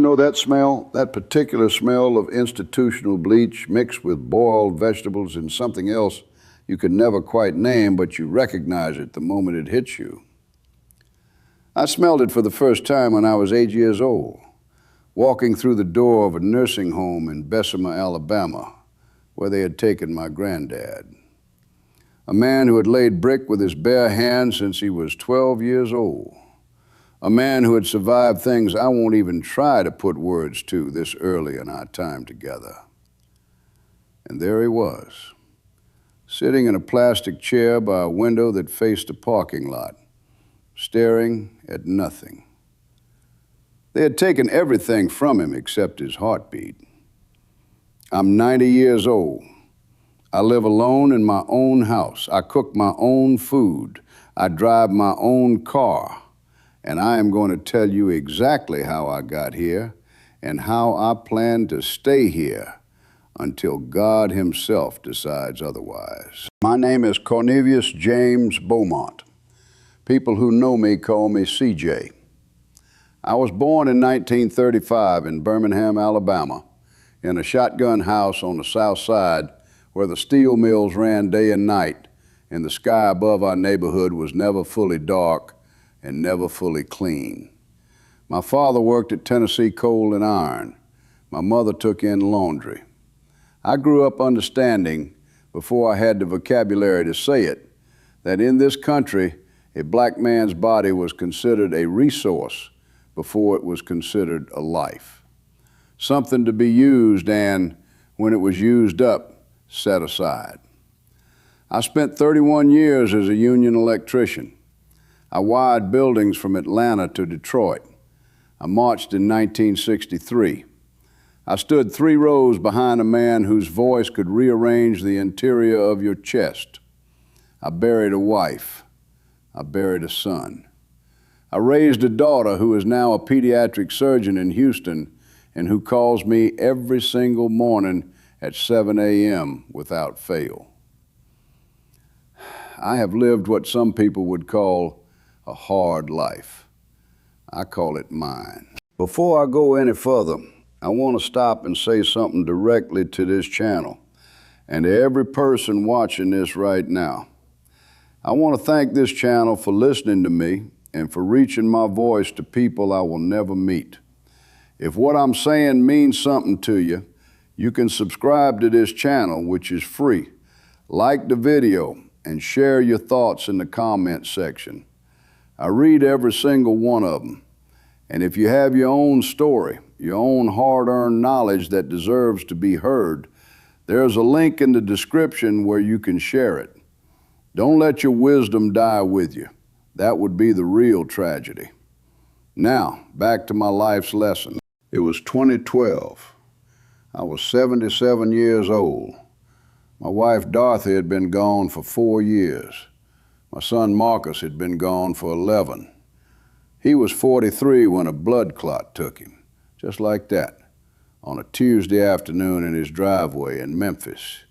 know that smell? That particular smell of institutional bleach mixed with boiled vegetables and something else you could never quite name, but you recognize it the moment it hits you. I smelled it for the first time when I was 8 years old, walking through the door of a nursing home in Bessemer, Alabama, where they had taken my granddad. A man who had laid brick with his bare hands since he was 12 years old. A man who had survived things I won't even try to put words to this early in our time together. And there he was, sitting in a plastic chair by a window that faced a parking lot, staring at nothing. They had taken everything from him except his heartbeat. I'm 90 years old. I live alone in my own house. I cook my own food. I drive my own car. And I am going to tell you exactly how I got here and how I plan to stay here until God himself decides otherwise. My name is Cornelius James Beaumont. People who know me call me CJ. I was born in 1935 in Birmingham, Alabama, in a shotgun house on the south side where the steel mills ran day and night, and the sky above our neighborhood was never fully dark and never fully clean. My father worked at Tennessee Coal and Iron. My mother took in laundry. I grew up understanding, before I had the vocabulary to say it, that in this country, a black man's body was considered a resource before it was considered a life. Something to be used and, when it was used up, set aside. I spent 31 years as a union electrician. I wired buildings from Atlanta to Detroit. I marched in 1963. I stood 3 rows behind a man whose voice could rearrange the interior of your chest. I buried a wife. I buried a son. I raised a daughter who is now a pediatric surgeon in Houston and who calls me every single morning at 7 a.m. without fail. I have lived what some people would call a hard life. I call it mine. Before I go any further, I want to stop and say something directly to this channel and to every person watching this right now. I want to thank this channel for listening to me and for reaching my voice to people I will never meet. If what I'm saying means something to you, you can subscribe to this channel, which is free. Like the video and share your thoughts in the comment section. I read every single one of them. And if you have your own story, your own hard-earned knowledge that deserves to be heard, there's a link in the description where you can share it. Don't let your wisdom die with you. That would be the real tragedy. Now, back to my life's lesson. It was 2012. I was 77 years old. My wife Dorothy had been gone for 4 years. My son Marcus had been gone for 11. He was 43 when a blood clot took him, just like that, on a Tuesday afternoon in his driveway in Memphis.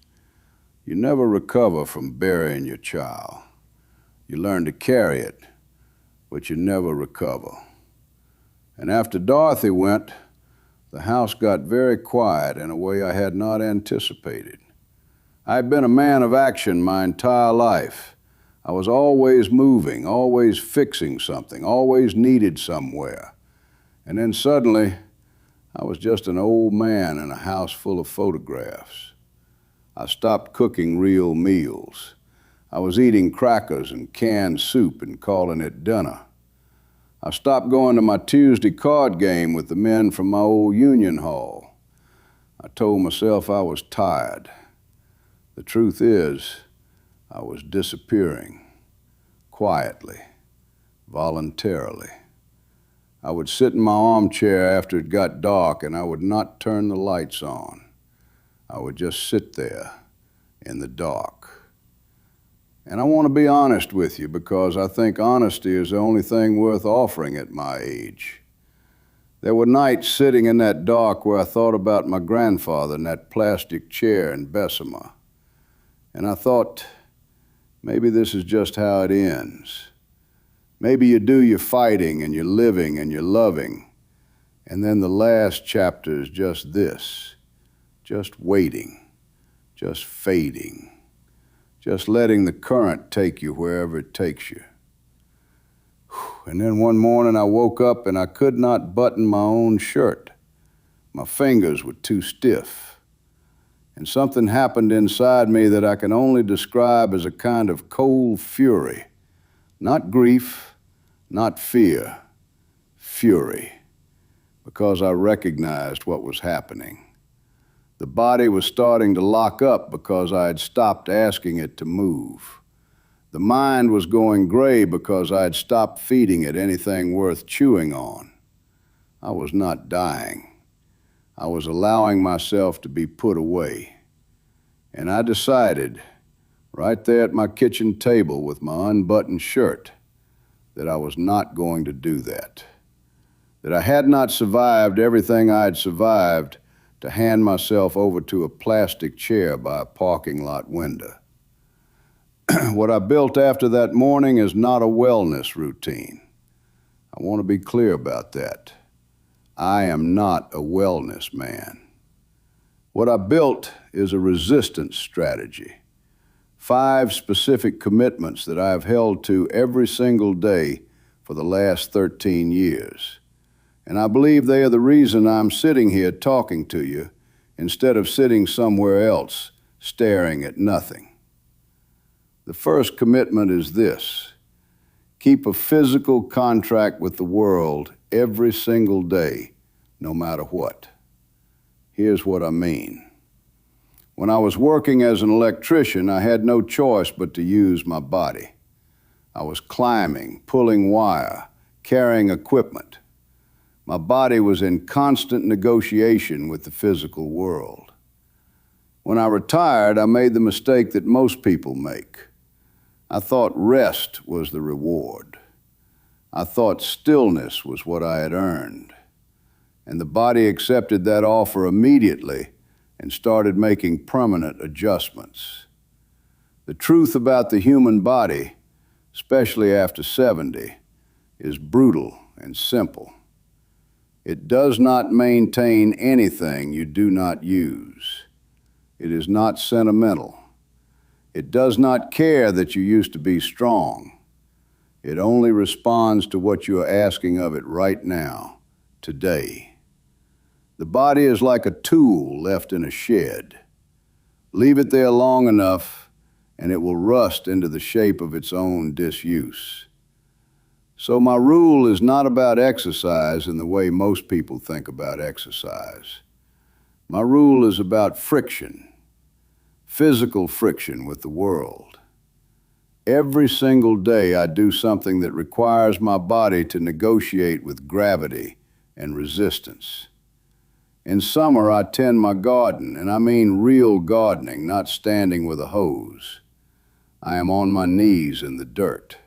You never recover from burying your child. You learn to carry it, but you never recover. And after Dorothy went, the house got very quiet in a way I had not anticipated. I had been a man of action my entire life. I was always moving, always fixing something, always needed somewhere. And then suddenly, I was just an old man in a house full of photographs. I stopped cooking real meals. I was eating crackers and canned soup and calling it dinner. I stopped going to my Tuesday card game with the men from my old union hall. I told myself I was tired. The truth is, I was disappearing, quietly, voluntarily. I would sit in my armchair after it got dark and I would not turn the lights on. I would just sit there in the dark. And I want to be honest with you because I think honesty is the only thing worth offering at my age. There were nights sitting in that dark where I thought about my grandfather in that plastic chair in Bessemer. And I thought, maybe this is just how it ends. Maybe you do your fighting and your living and your loving, And then the last chapter is just this, just waiting, just fading, just letting the current take you wherever it takes you. And then one morning I woke up and I could not button my own shirt. My fingers were too stiff. And something happened inside me that I can only describe as a kind of cold fury. Not grief, not fear, fury. Because I recognized what was happening. The body was starting to lock up because I had stopped asking it to move. The mind was going gray because I had stopped feeding it anything worth chewing on. I was not dying. I was allowing myself to be put away. And I decided, right there at my kitchen table with my unbuttoned shirt, that I was not going to do that. That I had not survived everything I had survived to hand myself over to a plastic chair by a parking lot window. What I built after that morning is not a wellness routine. I want to be clear about that. I am not a wellness man. What I built is a resistance strategy. 5 specific commitments that I have held to every single day for the last 13 years. And I believe they are the reason I'm sitting here talking to you instead of sitting somewhere else staring at nothing. The first commitment is this: keep a physical contract with the world every single day, no matter what. Here's what I mean. When I was working as an electrician, I had no choice but to use my body. I was climbing, pulling wire, carrying equipment. My body was in constant negotiation with the physical world. When I retired, I made the mistake that most people make. I thought rest was the reward. I thought stillness was what I had earned. And the body accepted that offer immediately and started making permanent adjustments. The truth about the human body, especially after 70, is brutal and simple. It does not maintain anything you do not use. It is not sentimental. It does not care that you used to be strong. It only responds to what you are asking of it right now, today. The body is like a tool left in a shed. Leave it there long enough, and it will rust into the shape of its own disuse. So my rule is not about exercise in the way most people think about exercise. My rule is about friction. Physical friction with the world. Every single day I do something that requires my body to negotiate with gravity and resistance. In summer, I tend my garden, and I mean real gardening, not standing with a hose. I am on my knees in the dirt.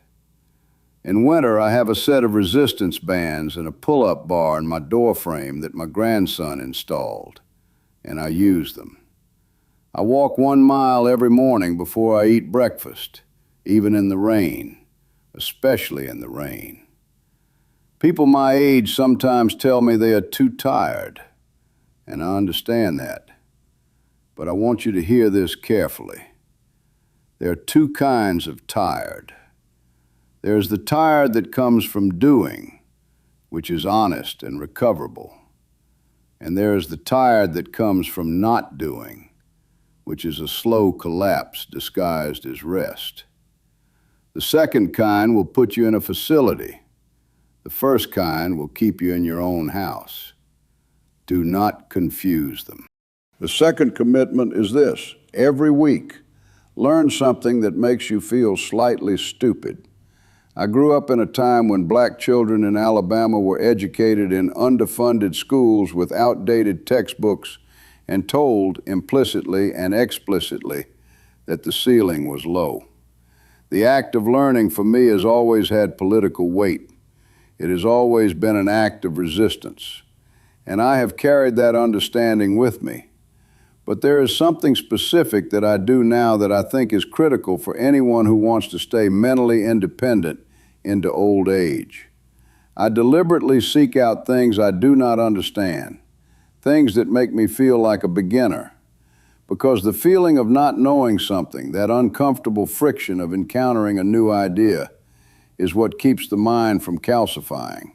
In winter, I have a set of resistance bands and a pull-up bar in my door frame that my grandson installed, and I use them. I walk 1 mile every morning before I eat breakfast, even in the rain, especially in the rain. People my age sometimes tell me they are too tired, and I understand that. But I want you to hear this carefully. There are 2 kinds of tired. There's the tired that comes from doing, which is honest and recoverable. And there's the tired that comes from not doing, which is a slow collapse disguised as rest. The second kind will put you in a facility. The first kind will keep you in your own house. Do not confuse them. The second commitment is this: every week, learn something that makes you feel slightly stupid. I grew up in a time when black children in Alabama were educated in underfunded schools with outdated textbooks and told implicitly and explicitly that the ceiling was low. The act of learning for me has always had political weight. It has always been an act of resistance. And I have carried that understanding with me. But there is something specific that I do now that I think is critical for anyone who wants to stay mentally independent into old age. I deliberately seek out things I do not understand, things that make me feel like a beginner, because the feeling of not knowing something, that uncomfortable friction of encountering a new idea, is what keeps the mind from calcifying.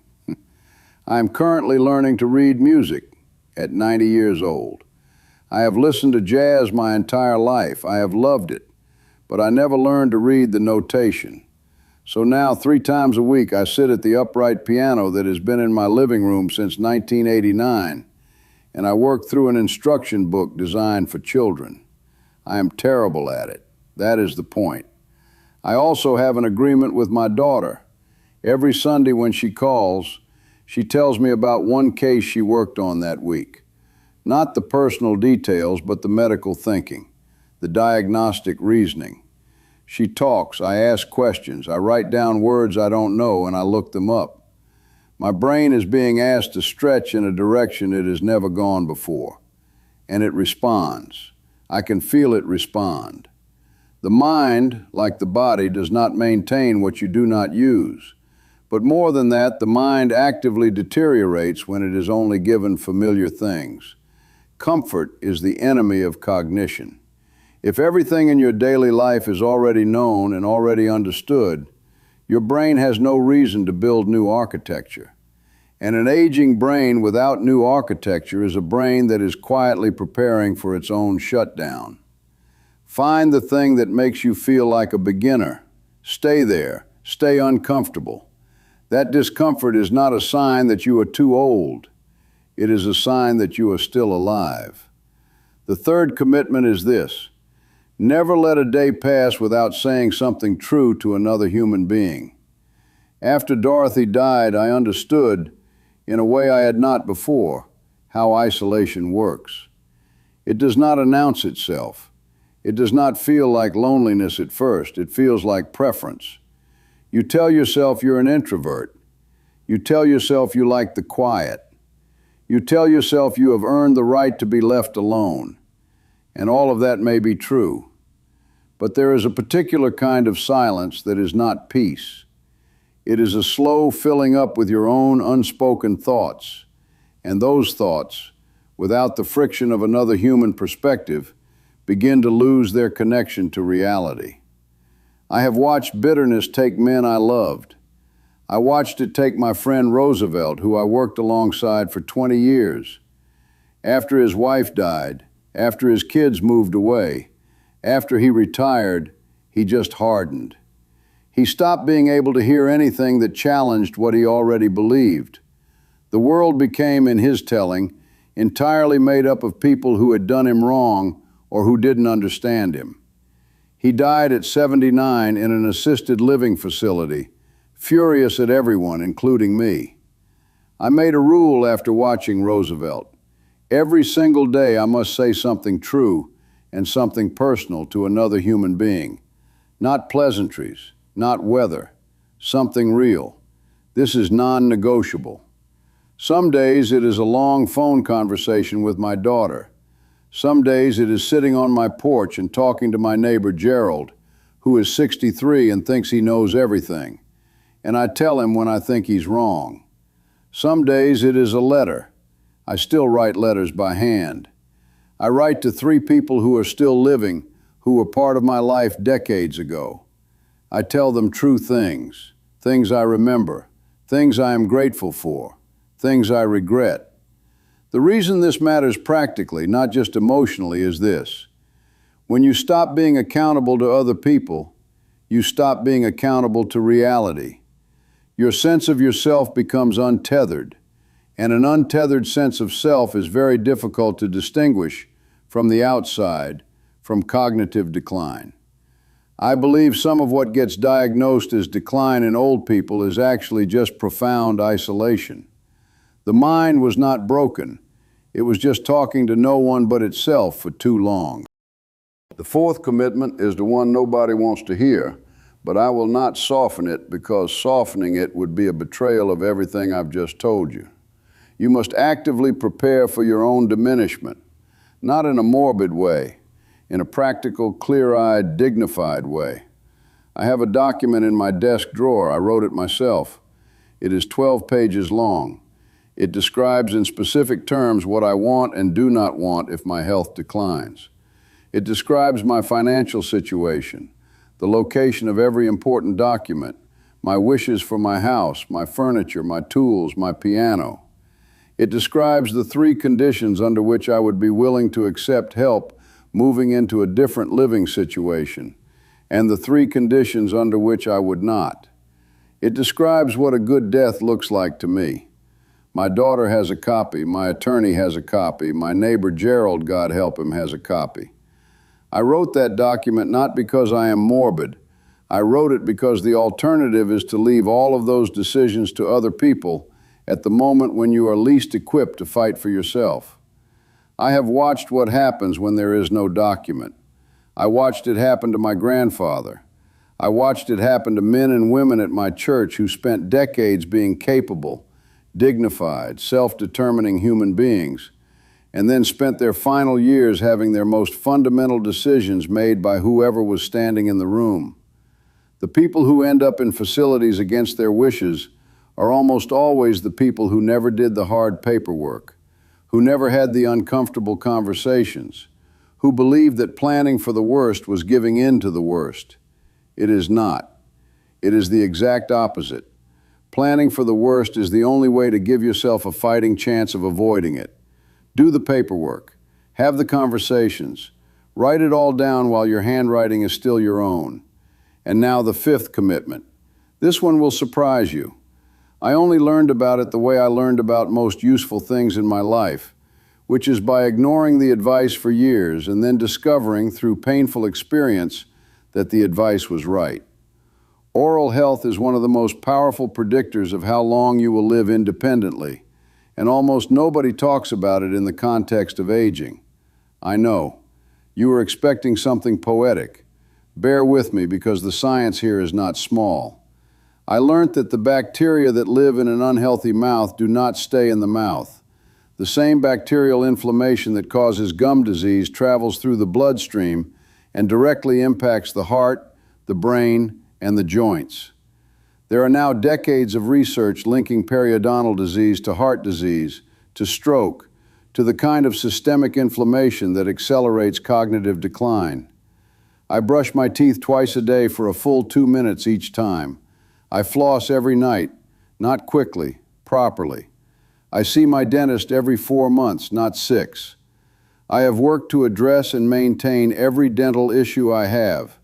I am currently learning to read music at 90 years old. I have listened to jazz my entire life. I have loved it, but I never learned to read the notation. So now 3 times a week I sit at the upright piano that has been in my living room since 1989, and I work through an instruction book designed for children. I am terrible at it. That is the point. I also have an agreement with my daughter. Every Sunday when she calls, she tells me about one case she worked on that week. Not the personal details, but the medical thinking, the diagnostic reasoning. She talks, I ask questions, I write down words I don't know, and I look them up. My brain is being asked to stretch in a direction it has never gone before, and it responds. I can feel it respond. The mind, like the body, does not maintain what you do not use. But more than that, the mind actively deteriorates when it is only given familiar things. Comfort is the enemy of cognition. If everything in your daily life is already known and already understood, your brain has no reason to build new architecture. And an aging brain without new architecture is a brain that is quietly preparing for its own shutdown. Find the thing that makes you feel like a beginner. Stay there. Stay uncomfortable. That discomfort is not a sign that you are too old. It is a sign that you are still alive. The third commitment is this: never let a day pass without saying something true to another human being. After Dorothy died, I understood, in a way I had not before, how isolation works. It does not announce itself. It does not feel like loneliness at first. It feels like preference. You tell yourself you're an introvert. You tell yourself you like the quiet. You tell yourself you have earned the right to be left alone. And all of that may be true. But there is a particular kind of silence that is not peace. It is a slow filling up with your own unspoken thoughts. And those thoughts, without the friction of another human perspective, begin to lose their connection to reality. I have watched bitterness take men I loved. I watched it take my friend Roosevelt, who I worked alongside for 20 years. After his wife died, after his kids moved away, after he retired, he just hardened. He stopped being able to hear anything that challenged what he already believed. The world became, in his telling, entirely made up of people who had done him wrong or who didn't understand him. He died at 79 in an assisted living facility, furious at everyone, including me. I made a rule after watching Roosevelt. Every single day I must say something true and something personal to another human being. Not pleasantries, not weather, something real. This is non-negotiable. Some days it is a long phone conversation with my daughter. Some days it is sitting on my porch and talking to my neighbor Gerald, who is 63 and thinks he knows everything. And I tell him when I think he's wrong. Some days it is a letter. I still write letters by hand. I write to 3 people who are still living, who were part of my life decades ago. I tell them true things, things I remember, things I am grateful for, things I regret. The reason this matters practically, not just emotionally, is this. When you stop being accountable to other people, you stop being accountable to reality. Your sense of yourself becomes untethered, and an untethered sense of self is very difficult to distinguish from the outside, from cognitive decline. I believe some of what gets diagnosed as decline in old people is actually just profound isolation. The mind was not broken. It was just talking to no one but itself for too long. The fourth commitment is the one nobody wants to hear, but I will not soften it because softening it would be a betrayal of everything I've just told you. You must actively prepare for your own diminishment, not in a morbid way, in a practical, clear-eyed, dignified way. I have a document in my desk drawer. I wrote it myself. It is 12 pages long. It describes in specific terms what I want and do not want if my health declines. It describes my financial situation, the location of every important document, my wishes for my house, my furniture, my tools, my piano. It describes the 3 conditions under which I would be willing to accept help moving into a different living situation, and the 3 conditions under which I would not. It describes what a good death looks like to me. My daughter has a copy, my attorney has a copy, my neighbor Gerald, God help him, has a copy. I wrote that document not because I am morbid. I wrote it because the alternative is to leave all of those decisions to other people at the moment when you are least equipped to fight for yourself. I have watched what happens when there is no document. I watched it happen to my grandfather. I watched it happen to men and women at my church who spent decades being capable, dignified, self-determining human beings, and then spent their final years having their most fundamental decisions made by whoever was standing in the room. The people who end up in facilities against their wishes are almost always the people who never did the hard paperwork, who never had the uncomfortable conversations, who believed that planning for the worst was giving in to the worst. It is not. It is the exact opposite. Planning for the worst is the only way to give yourself a fighting chance of avoiding it. Do the paperwork. Have the conversations. Write it all down while your handwriting is still your own. And now the 5th commitment. This one will surprise you. I only learned about it the way I learned about most useful things in my life, which is by ignoring the advice for years and then discovering through painful experience that the advice was right. Oral health is one of the most powerful predictors of how long you will live independently, and almost nobody talks about it in the context of aging. I know. You are expecting something poetic. Bear with me because the science here is not small. I learned that the bacteria that live in an unhealthy mouth do not stay in the mouth. The same bacterial inflammation that causes gum disease travels through the bloodstream and directly impacts the heart, the brain, and the joints. There are now decades of research linking periodontal disease to heart disease, to stroke, to the kind of systemic inflammation that accelerates cognitive decline. I brush my teeth twice a day for a full 2 minutes each time. I floss every night, not quickly, properly. I see my dentist every 4 months, not 6. I have worked to address and maintain every dental issue I have.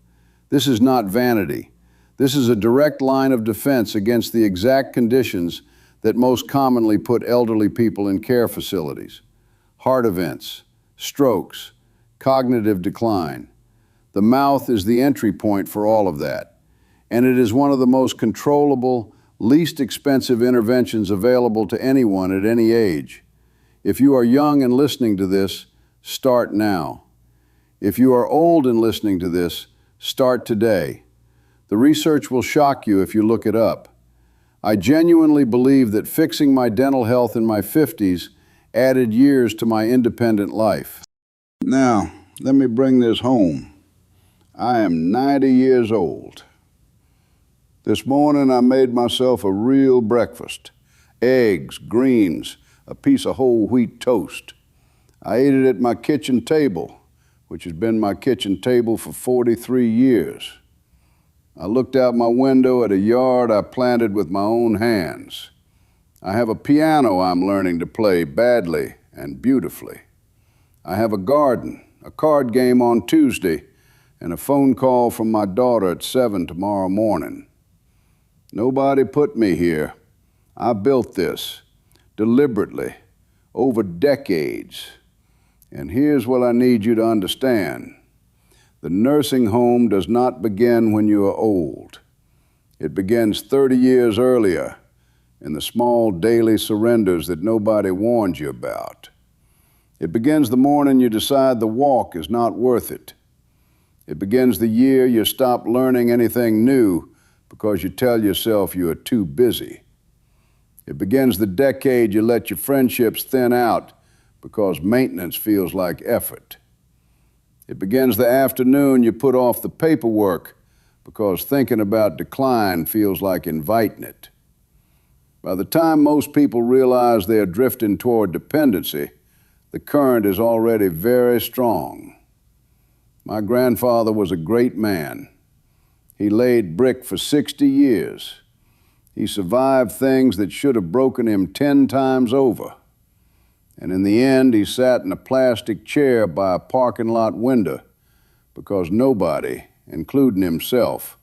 This is not vanity. This is a direct line of defense against the exact conditions that most commonly put elderly people in care facilities. Heart events, strokes, cognitive decline. The mouth is the entry point for all of that, and it is one of the most controllable, least expensive interventions available to anyone at any age. If you are young and listening to this, start now. If you are old and listening to this, start today. The research will shock you if you look it up. I genuinely believe that fixing my dental health in my 50s added years to my independent life. Now, let me bring this home. I am 90 years old. This morning I made myself a real breakfast. Eggs, greens, a piece of whole wheat toast. I ate it at my kitchen table, which has been my kitchen table for 43 years. I looked out my window at a yard I planted with my own hands. I have a piano I'm learning to play badly and beautifully. I have a garden, a card game on Tuesday, and a phone call from my daughter at 7 tomorrow morning. Nobody put me here. I built this, deliberately, over decades. And here's what I need you to understand. The nursing home does not begin when you are old. It begins 30 years earlier in the small daily surrenders that nobody warned you about. It begins the morning you decide the walk is not worth it. It begins the year you stop learning anything new because you tell yourself you are too busy. It begins the decade you let your friendships thin out because maintenance feels like effort. It begins the afternoon you put off the paperwork because thinking about decline feels like inviting it. By the time most people realize they are drifting toward dependency, the current is already very strong. My grandfather was a great man. He laid brick for 60 years. He survived things that should have broken him 10 times over. And in the end, he sat in a plastic chair by a parking lot window because nobody, including himself,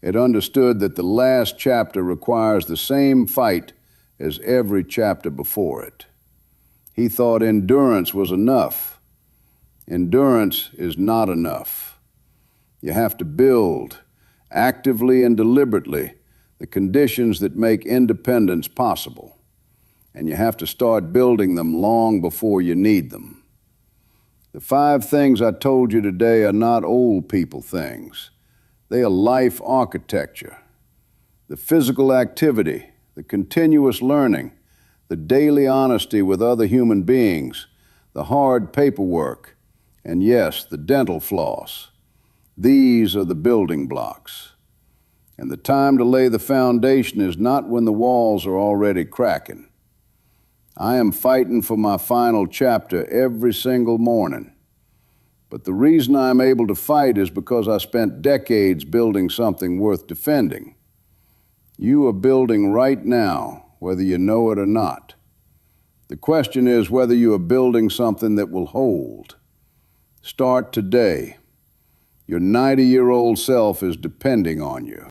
had understood that the last chapter requires the same fight as every chapter before it. He thought endurance was enough. Endurance is not enough. You have to build, actively and deliberately, the conditions that make independence possible. And you have to start building them long before you need them. The 5 things I told you today are not old people things. They are life architecture. The physical activity, the continuous learning, the daily honesty with other human beings, the hard paperwork, and yes, the dental floss. These are the building blocks. And the time to lay the foundation is not when the walls are already cracking. I am fighting for my final chapter every single morning. But the reason I'm able to fight is because I spent decades building something worth defending. You are building right now, whether you know it or not. The question is whether you are building something that will hold. Start today. Your 90-year-old self is depending on you.